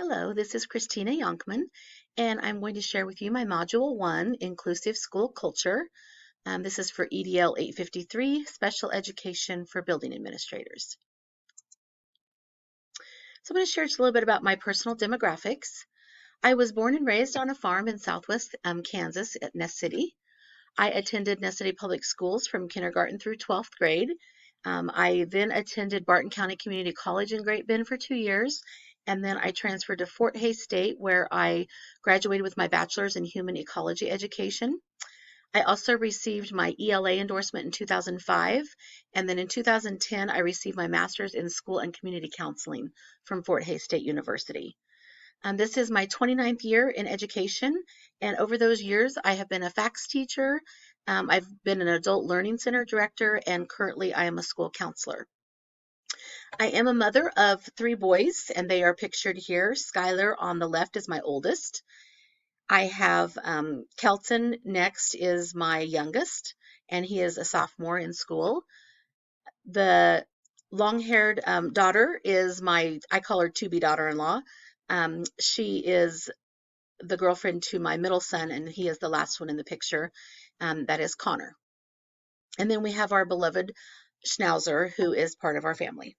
Hello, this is Christina Yonkman, and I'm going to share with you my Module 1, Inclusive School Culture. This is for EDL 853, Special Education for Building Administrators. So I'm going to share just a little bit about my personal demographics. I was born and raised on a farm in southwest Kansas at Ness City. I attended Ness City Public Schools from kindergarten through 12th grade. I then attended Barton County Community College in Great Bend for 2 years, and then I transferred to Fort Hays State, where I graduated with my bachelor's in human ecology education. I also received my ELA endorsement in 2005, and then in 2010 I received my master's in school and community counseling from Fort Hays State University. This is my 29th year in education, and over those years I have been a FACS teacher, I've been an adult learning center director, and currently I am a school counselor. I am a mother of 3 boys, and they are pictured here. Skylar on the left is my oldest. I have Kelton next is my youngest, and he is a sophomore in school. The long-haired daughter is I call her to-be daughter-in-law. She is the girlfriend to my middle son, and he is the last one in the picture. That is Connor. And then we have our beloved Schnauzer, who is part of our family.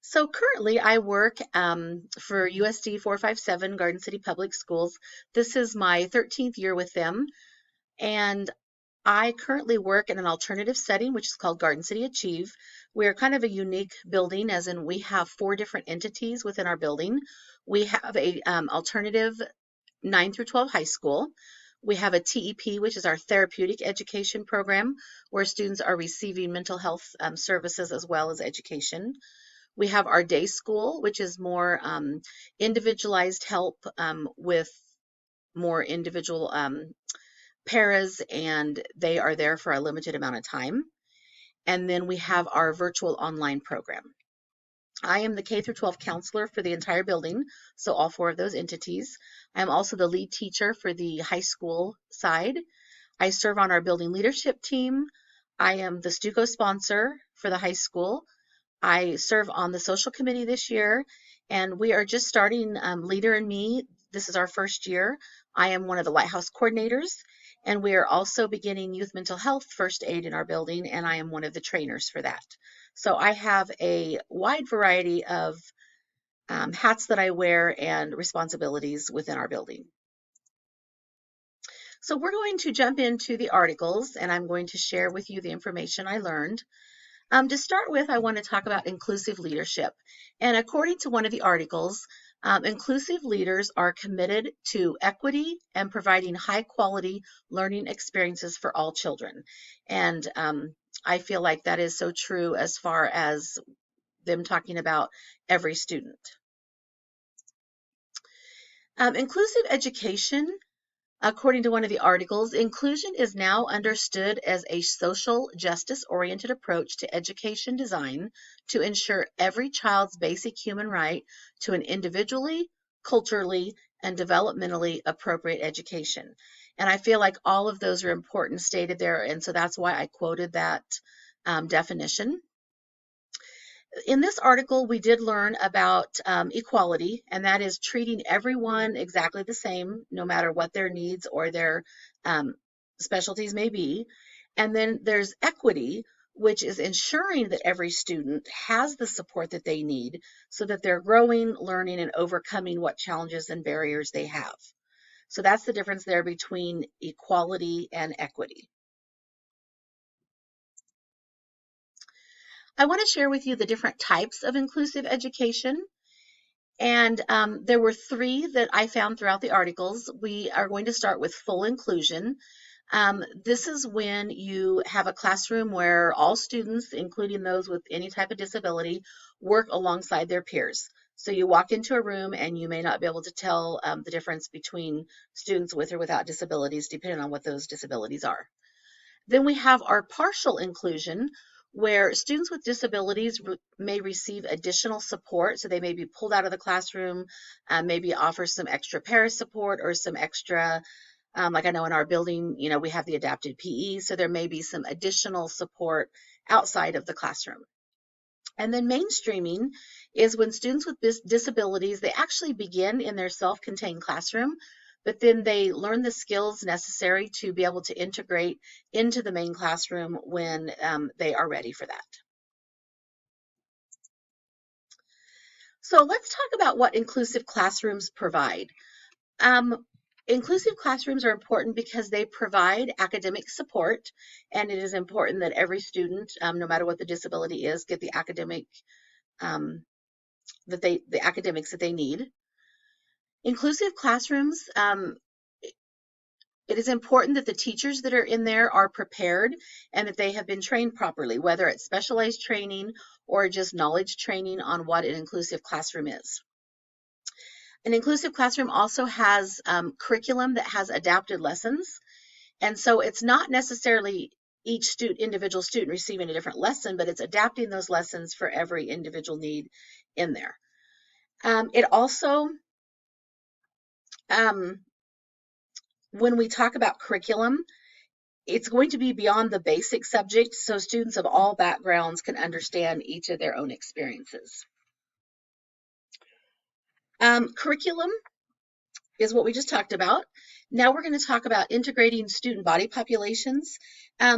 So currently I work for USD 457 Garden City Public Schools. This is my 13th year with them, and I currently work in an alternative setting, which is called Garden City Achieve. We're kind of a unique building, as in we have 4 different entities within our building. We have a alternative 9 through 12 high school. We have a TEP, which is our therapeutic education program, where students are receiving mental health services as well as education. We have our day school, which is more individualized help with more individual paras, and they are there for a limited amount of time. And then we have our virtual online program. I am the K through 12 counselor for the entire building, so all 4 of those entities. I am also the lead teacher for the high school side. I serve on our building leadership team. I am the Stuco sponsor for the high school. I serve on the social committee this year, and we are just starting Leader and Me. This is our first year. I am one of the Lighthouse coordinators, and we are also beginning youth mental health first aid in our building, and I am one of the trainers for that. So I have a wide variety of hats that I wear and responsibilities within our building. So we're going to jump into the articles, and I'm going to share with you the information I learned. To start with, I want to talk about inclusive leadership. And according to one of the articles, inclusive leaders are committed to equity and providing high quality learning experiences for all children. And I feel like that is so true as far as them talking about every student. Inclusive education. According to one of the articles, inclusion is now understood as a social justice-oriented approach to education design to ensure every child's basic human right to an individually, culturally, and developmentally appropriate education. And I feel like all of those are important stated there, and so that's why I quoted that definition. In this article, we did learn about equality, and that is treating everyone exactly the same, no matter what their needs or their specialties may be. And then there's equity, which is ensuring that every student has the support that they need so that they're growing, learning, and overcoming what challenges and barriers they have. So that's the difference there between equality and equity. I want to share with you the different types of inclusive education. And there were 3 that I found throughout the articles. We are going to start with full inclusion. This is when you have a classroom where all students, including those with any type of disability, work alongside their peers. So you walk into a room and you may not be able to tell the difference between students with or without disabilities, depending on what those disabilities are. Then we have our partial inclusion, where students with disabilities may receive additional support. So they may be pulled out of the classroom, maybe offer some extra para support or some extra, like I know in our building, we have the adapted PE, so there may be some additional support outside of the classroom. And then mainstreaming is when students with disabilities, they actually begin in their self-contained classroom, but then they learn the skills necessary to be able to integrate into the main classroom when they are ready for that. So let's talk about what inclusive classrooms provide. Um, Inclusive classrooms are important because they provide academic support, and it is important that every student, no matter what the disability is, get the um, the academics that they need. Inclusive classrooms, it is important that the teachers that are in there are prepared and that they have been trained properly, whether it's specialized training or just knowledge training on what an inclusive classroom is. An inclusive classroom also has curriculum that has adapted lessons. And so it's not necessarily each individual student receiving a different lesson, but it's adapting those lessons for every individual need in there. It also, when we talk about curriculum, it's going to be beyond the basic subject, so students of all backgrounds can understand each of their own experiences. Curriculum is what we just talked about. Now we're going to talk about integrating student body populations.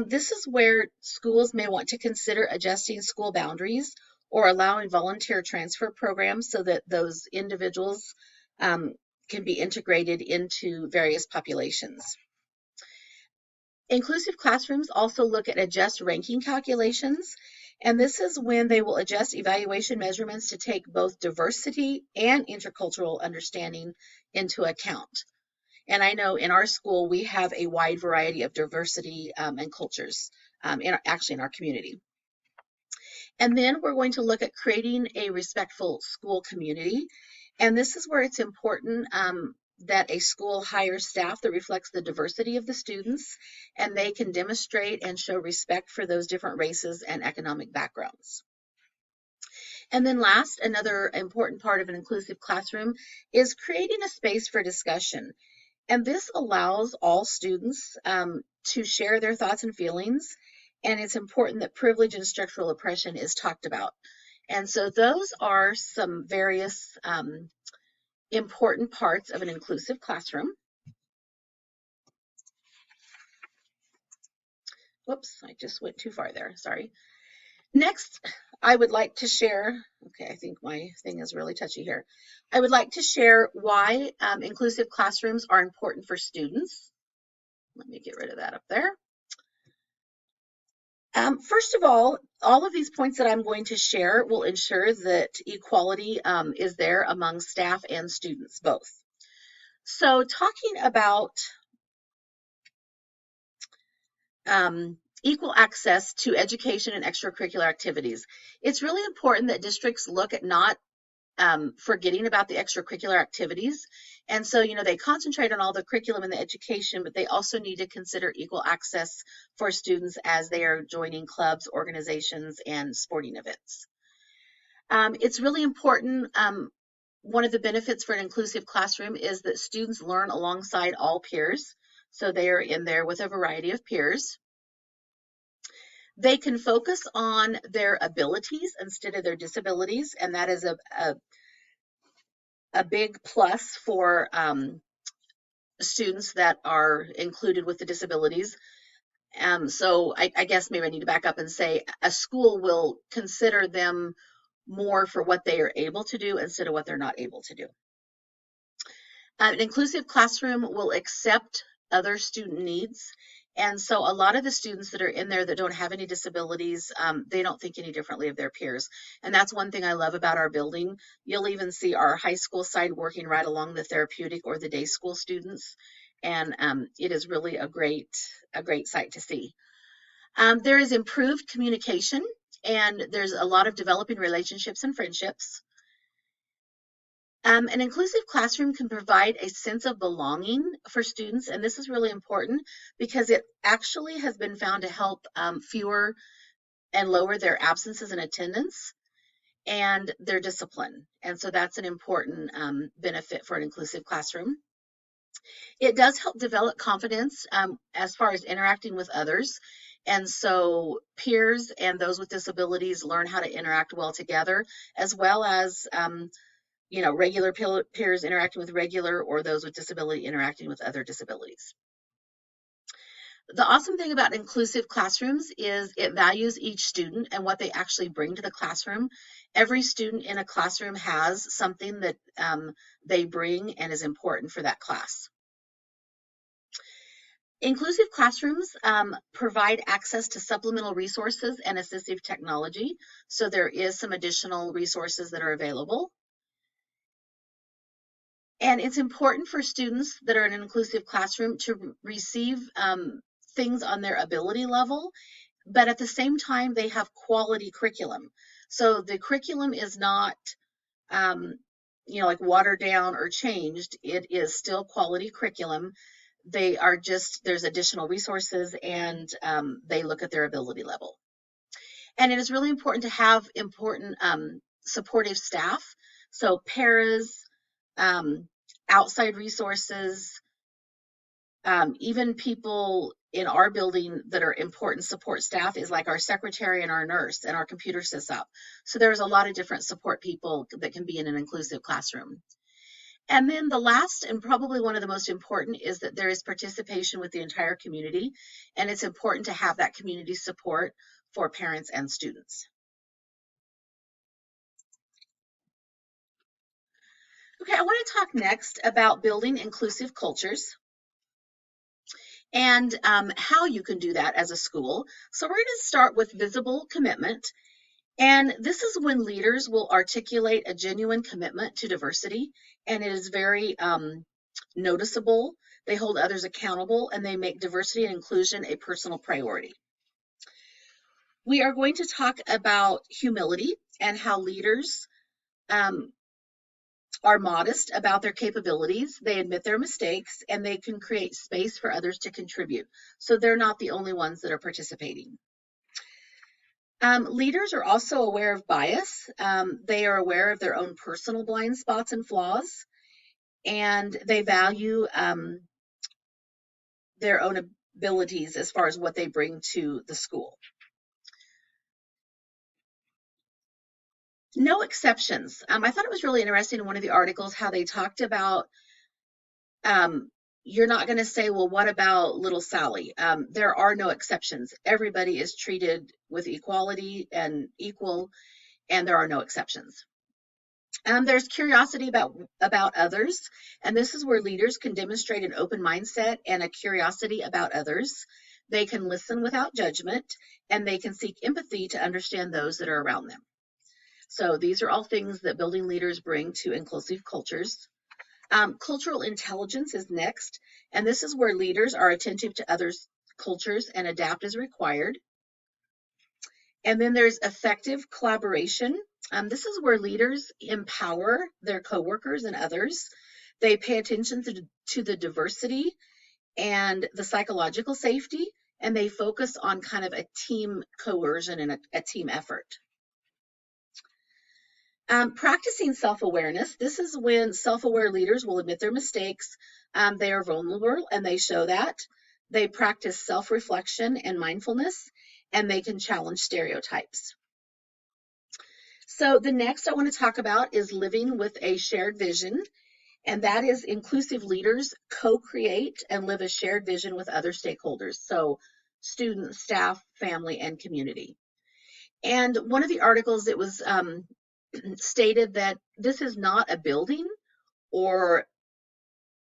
This is where schools may want to consider adjusting school boundaries or allowing volunteer transfer programs so that those individuals can be integrated into various populations. Inclusive classrooms also look at adjust ranking calculations, and this is when they will adjust evaluation measurements to take both diversity and intercultural understanding into account. And I know in our school, we have a wide variety of diversity and cultures actually in our community. And then we're going to look at creating a respectful school community. And this is where it's important that a school hires staff that reflects the diversity of the students, and they can demonstrate and show respect for those different races and economic backgrounds. And then last, another important part of an inclusive classroom is creating a space for discussion. And this allows all students to share their thoughts and feelings. And it's important that privilege and structural oppression is talked about. And so those are some various important parts of an inclusive classroom. Whoops, I just went too far there, sorry. Next, I would like to share, okay, I think my thing is really touchy here. I would like to share why inclusive classrooms are important for students. Let me get rid of that up there. First of all of these points that I'm going to share will ensure that equality is there among staff and students both. So talking about equal access to education and extracurricular activities, it's really important that districts look at not forgetting about the extracurricular activities. And so, they concentrate on all the curriculum and the education, but they also need to consider equal access for students as they are joining clubs, organizations, and sporting events. It's really important. One of the benefits for an inclusive classroom is that students learn alongside all peers. So they are in there with a variety of peers. They can focus on their abilities instead of their disabilities, and that is a big plus for students that are included with the disabilities. So I guess maybe I need to back up and say a school will consider them more for what they are able to do instead of what they're not able to do. An inclusive classroom will accept other student needs. And so a lot of the students that are in there that don't have any disabilities, they don't think any differently of their peers. And that's one thing I love about our building. You'll even see our high school side working right along the therapeutic or the day school students. And it is really a great sight to see. There is improved communication, and there's a lot of developing relationships and friendships. An inclusive classroom can provide a sense of belonging for students, and this is really important because it actually has been found to help fewer and lower their absences in attendance and their discipline. And so that's an important benefit for an inclusive classroom. It does help develop confidence as far as interacting with others. And so peers and those with disabilities learn how to interact well together, as well as regular peers interacting with regular, or those with disability interacting with other disabilities. The awesome thing about inclusive classrooms is it values each student and what they actually bring to the classroom. Every student in a classroom has something that they bring and is important for that class. Inclusive classrooms provide access to supplemental resources and assistive technology. So there is some additional resources that are available. And it's important for students that are in an inclusive classroom to receive things on their ability level, but at the same time, they have quality curriculum. So the curriculum is not, like watered down or changed. It is still quality curriculum. They are just, there's additional resources, and they look at their ability level. And it is really important to have important supportive staff. So paras, outside resources, even people in our building that are important support staff is like our secretary and our nurse and our computer sys-up. So there's a lot of different support people that can be in an inclusive classroom. And then the last, and probably one of the most important, is that there is participation with the entire community, and it's important to have that community support for parents and students. Okay, I want to talk next about building inclusive cultures and how you can do that as a school. So we're going to start with visible commitment. And this is when leaders will articulate a genuine commitment to diversity, and it is very noticeable. They hold others accountable, and they make diversity and inclusion a personal priority. We are going to talk about humility and how leaders are modest about their capabilities. They admit their mistakes, and they can create space for others to contribute. So they're not the only ones that are participating. Leaders are also aware of bias. They are aware of their own personal blind spots and flaws, and they value their own abilities as far as what they bring to the school. No exceptions. I thought it was really interesting in one of the articles how they talked about you're not going to say, well, what about little Sally? There are no exceptions. Everybody is treated with equality and equal, and there are no exceptions. There's curiosity about others, and this is where leaders can demonstrate an open mindset and a curiosity about others. They can listen without judgment, and they can seek empathy to understand those that are around them. So these are all things that building leaders bring to inclusive cultures. Cultural intelligence is next, and this is where leaders are attentive to others' cultures and adapt as required. And then there's effective collaboration. This is where leaders empower their coworkers and others. They pay attention to the diversity and the psychological safety, and they focus on kind of a team coercion and a team effort. Practicing self-awareness. This is when self-aware leaders will admit their mistakes. They are vulnerable, and they show that. They practice self-reflection and mindfulness, and they can challenge stereotypes. So the next I want to talk about is living with a shared vision, and that is inclusive leaders co-create and live a shared vision with other stakeholders, so students, staff, family, and community. And one of the articles, it was stated that this is not a building or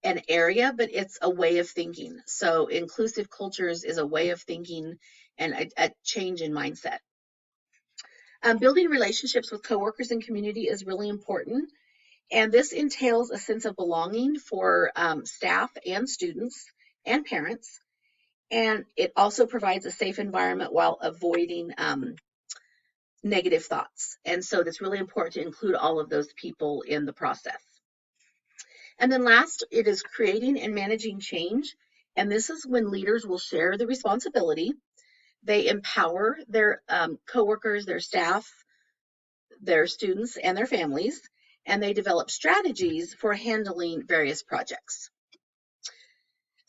an area, but it's a way of thinking. So inclusive cultures is a way of thinking and a change in mindset. Building relationships with coworkers and community is really important. And this entails a sense of belonging for staff and students and parents. And it also provides a safe environment while avoiding negative thoughts. And so it's really important to include all of those people in the process. And then last, it is creating and managing change. And this is when leaders will share the responsibility. They empower their coworkers, their staff, their students, and their families, and they develop strategies for handling various projects.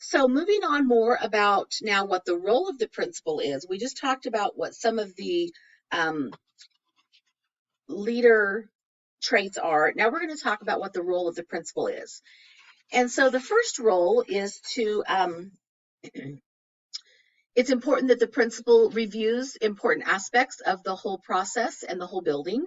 So moving on more about now what the role of the principal is. We just talked about what some of the um, leader traits are. Now we're going to talk about what the role of the principal is. And so the first role is to, it's important that the principal reviews important aspects of the whole process and the whole building,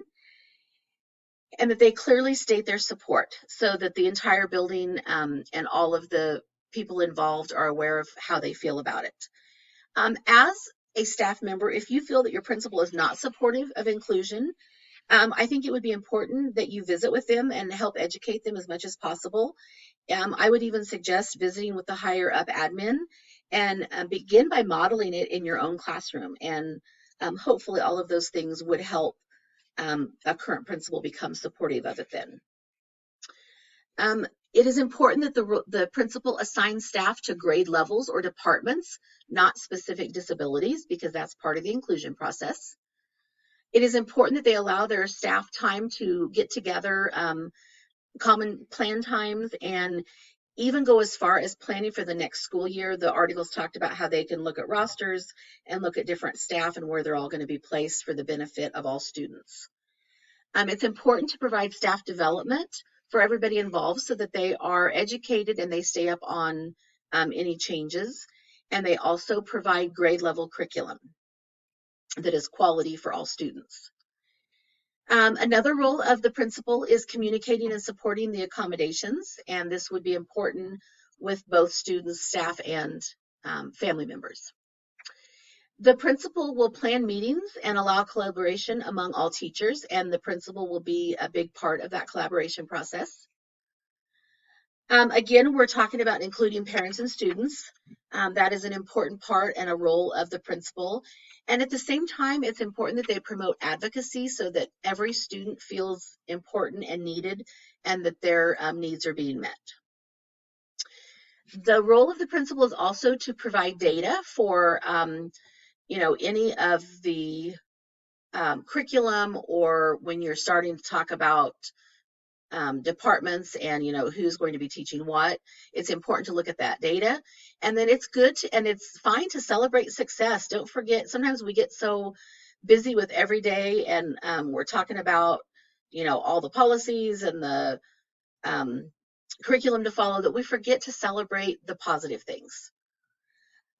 and that they clearly state their support so that the entire building and all of the people involved are aware of how they feel about it. As a staff member, if you feel that your principal is not supportive of inclusion, I think it would be important that you visit with them and help educate them as much as possible. I would even suggest visiting with the higher up admin and begin by modeling it in your own classroom. And hopefully all of those things would help a current principal become supportive of it then. It is important that the principal assign staff to grade levels or departments, not specific disabilities, because that's part of the inclusion process. It is important that they allow their staff time to get together, common plan times, and even go as far as planning for the next school year. The articles talked about how they can look at rosters and look at different staff and where they're all going to be placed for the benefit of all students. It's important to provide staff development for everybody involved so that they are educated and they stay up on any changes. And they also provide grade level curriculum that is quality for all students. Another role of the principal is communicating and supporting the accommodations, and this would be important with both students, staff, and family members. The principal will plan meetings and allow collaboration among all teachers, and the principal will be a big part of that collaboration process. Again, we're talking about including parents and students. That is an important part and a role of the principal. And at the same time, it's important that they promote advocacy so that every student feels important and needed and that their needs are being met. The role of the principal is also to provide data for any of the curriculum, or when you're starting to talk about departments and who's going to be teaching what. It's important to look at that data, and then it's good and it's fine to celebrate success. Don't forget, sometimes we get so busy with every day, and we're talking about all the policies and the curriculum to follow, that we forget to celebrate the positive things.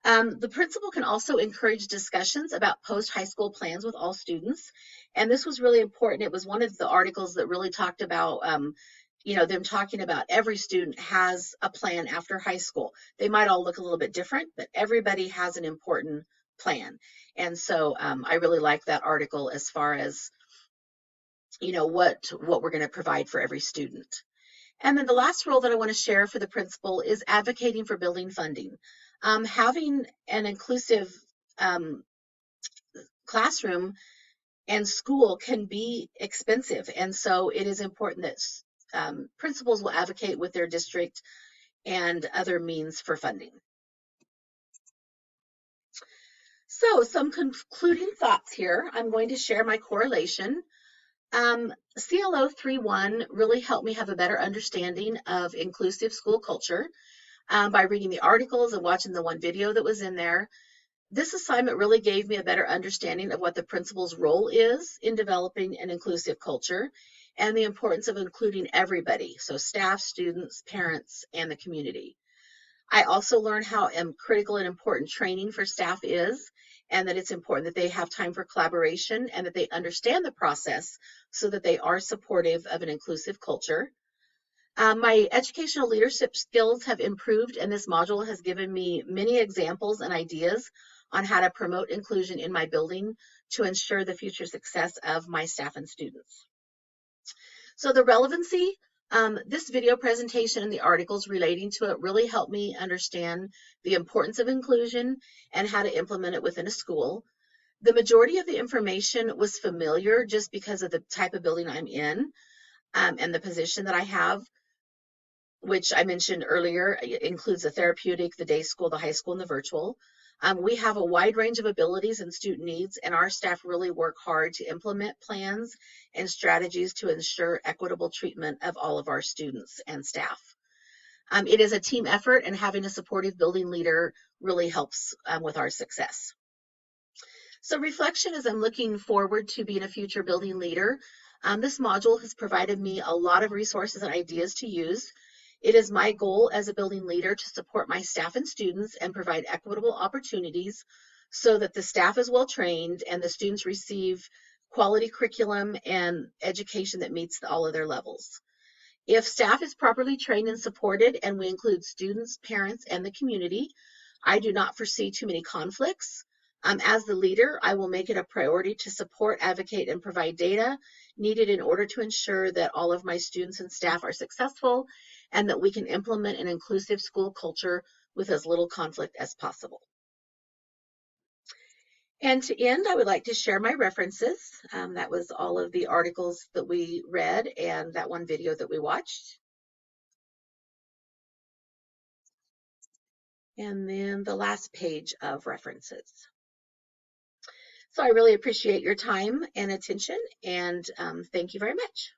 The principal can also encourage discussions about post-high school plans with all students. And this was really important. It was one of the articles that really talked about, them talking about every student has a plan after high school. They might all look a little bit different, but everybody has an important plan. And so I really like that article as far as, what we're going to provide for every student. And then the last role that I want to share for the principal is advocating for building funding. Having an inclusive classroom and school can be expensive. And so it is important that principals will advocate with their district and other means for funding. So some concluding thoughts here. I'm going to share my correlation. CLO 3.1 really helped me have a better understanding of inclusive school culture by reading the articles and watching the one video that was in there. This assignment really gave me a better understanding of what the principal's role is in developing an inclusive culture and the importance of including everybody, so staff, students, parents, and the community. I also learned how critical and important training for staff is, and that it's important that they have time for collaboration and that they understand the process so that they are supportive of an inclusive culture. My educational leadership skills have improved, and this module has given me many examples and ideas on how to promote inclusion in my building to ensure the future success of my staff and students. So the relevancy, this video presentation and the articles relating to it really helped me understand the importance of inclusion and how to implement it within a school. The majority of the information was familiar just because of the type of building I'm in and the position that I have, which I mentioned earlier. It includes the therapeutic, the day school, the high school, and the virtual. We have a wide range of abilities and student needs, and our staff really work hard to implement plans and strategies to ensure equitable treatment of all of our students and staff. It is a team effort, and having a supportive building leader really helps with our success. So reflection as I'm looking forward to being a future building leader. This module has provided me a lot of resources and ideas to use. It is my goal as a building leader to support my staff and students and provide equitable opportunities so that the staff is well trained and the students receive quality curriculum and education that meets all of their levels. If staff is properly trained and supported, and we include students, parents, and the community, I do not foresee too many conflicts. As the leader, I will make it a priority to support, advocate, and provide data needed in order to ensure that all of my students and staff are successful and that we can implement an inclusive school culture with as little conflict as possible. And to end, I would like to share my references. That was all of the articles that we read and that one video that we watched. And then the last page of references. So I really appreciate your time and attention, and thank you very much.